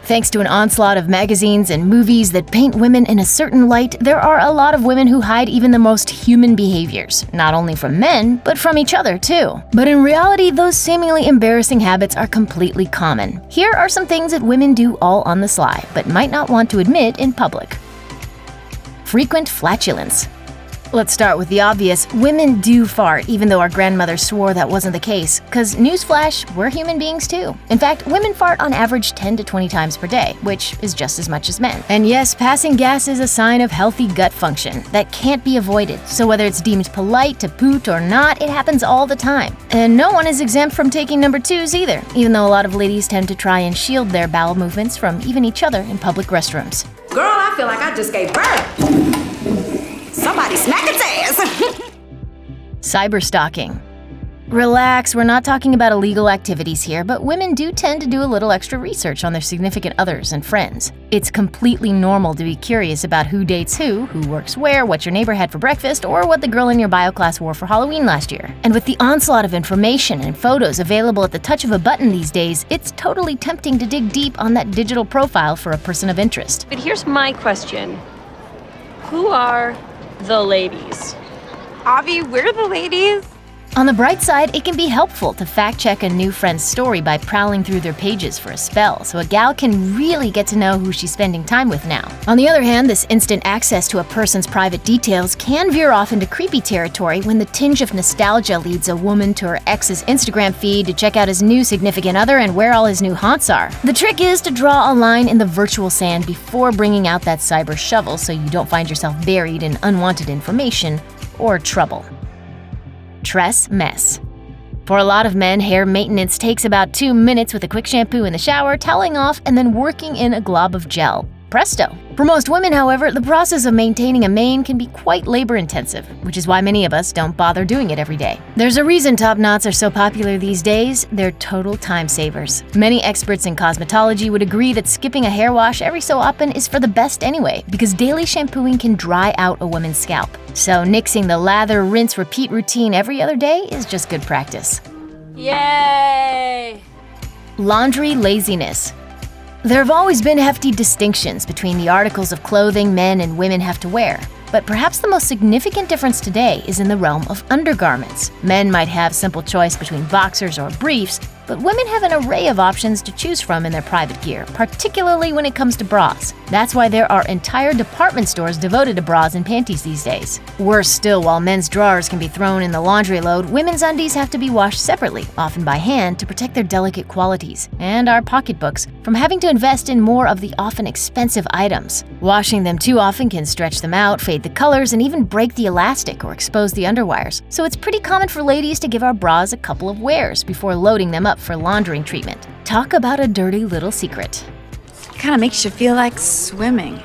Thanks to an onslaught of magazines and movies that paint women in a certain light, there are a lot of women who hide even the most human behaviors, not only from men, but from each other too. But in reality, those seemingly embarrassing habits are completely common. Here are some things that women do all on the sly, but might not want to admit in public. Frequent flatulence. Let's start with the obvious. Women do fart, even though our grandmothers swore that wasn't the case. Cause newsflash, we're human beings too. In fact, women fart on average 10 to 20 times per day, which is just as much as men. And yes, passing gas is a sign of healthy gut function that can't be avoided. So whether it's deemed polite to poot or not, it happens all the time. And no one is exempt from taking number twos either, even though a lot of ladies tend to try and shield their bowel movements from even each other in public restrooms. Girl, I feel like I just gave birth. Somebody smack its ass! Cyber-stalking. Relax, we're not talking about illegal activities here, but women do tend to do a little extra research on their significant others and friends. It's completely normal to be curious about who dates who works where, what your neighbor had for breakfast, or what the girl in your bio class wore for Halloween last year. And with the onslaught of information and photos available at the touch of a button these days, it's totally tempting to dig deep on that digital profile for a person of interest. But here's my question. Who are the ladies? Avi, we're the ladies. On the bright side, it can be helpful to fact-check a new friend's story by prowling through their pages for a spell, so a gal can really get to know who she's spending time with now. On the other hand, this instant access to a person's private details can veer off into creepy territory when the tinge of nostalgia leads a woman to her ex's Instagram feed to check out his new significant other and where all his new haunts are. The trick is to draw a line in the virtual sand before bringing out that cyber shovel so you don't find yourself buried in unwanted information or trouble. Tress mess. For a lot of men, hair maintenance takes about 2 minutes with a quick shampoo in the shower, toweling off, and then working in a glob of gel. Presto. For most women, however, the process of maintaining a mane can be quite labor-intensive, which is why many of us don't bother doing it every day. There's a reason top knots are so popular these days. They're total time savers. Many experts in cosmetology would agree that skipping a hair wash every so often is for the best anyway, because daily shampooing can dry out a woman's scalp. So nixing the lather, rinse, repeat routine every other day is just good practice. Yay! Laundry laziness. There have always been hefty distinctions between the articles of clothing men and women have to wear, but perhaps the most significant difference today is in the realm of undergarments. Men might have simple choice between boxers or briefs, but women have an array of options to choose from in their private gear, particularly when it comes to bras. That's why there are entire department stores devoted to bras and panties these days. Worse still, while men's drawers can be thrown in the laundry load, women's undies have to be washed separately, often by hand, to protect their delicate qualities, and our pocketbooks from having to invest in more of the often expensive items. Washing them too often can stretch them out, fade the colors, and even break the elastic or expose the underwires. So it's pretty common for ladies to give our bras a couple of wears before loading them up for laundering treatment. Talk about a dirty little secret. Kind of makes you feel like swimming.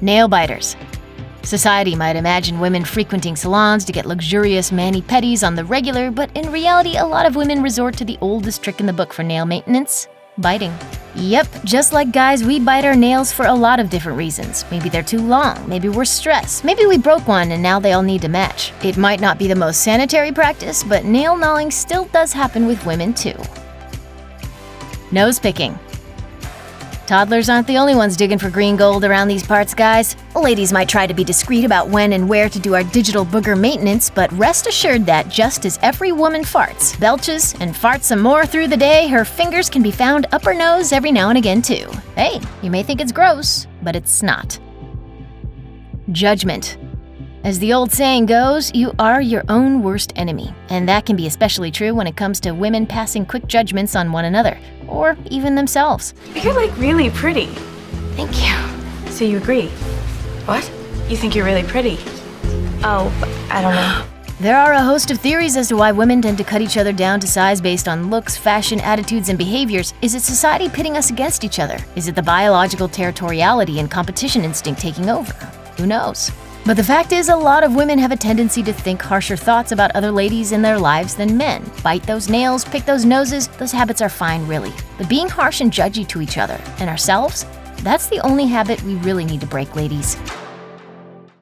Nail biters. Society might imagine women frequenting salons to get luxurious mani-pedis on the regular, but in reality, a lot of women resort to the oldest trick in the book for nail maintenance: biting. Yep, just like guys, we bite our nails for a lot of different reasons. Maybe they're too long, maybe we're stressed, maybe we broke one and now they all need to match. It might not be the most sanitary practice, but nail gnawing still does happen with women too. Nose picking. Toddlers aren't the only ones digging for green gold around these parts, guys. Ladies might try to be discreet about when and where to do our digital booger maintenance, but rest assured that just as every woman farts, belches, and farts some more through the day, her fingers can be found up her nose every now and again too. Hey, you may think it's gross, but it's not. Judgment. As the old saying goes, you are your own worst enemy, and that can be especially true when it comes to women passing quick judgments on one another, or even themselves. You're like really pretty. Thank you. So you agree? What? You think you're really pretty? Oh, I don't know. There are a host of theories as to why women tend to cut each other down to size based on looks, fashion, attitudes, and behaviors. Is it society pitting us against each other? Is it the biological territoriality and competition instinct taking over? Who knows? But the fact is, a lot of women have a tendency to think harsher thoughts about other ladies in their lives than men. Bite those nails, pick those noses, those habits are fine, really. But being harsh and judgy to each other and ourselves, that's the only habit we really need to break, ladies.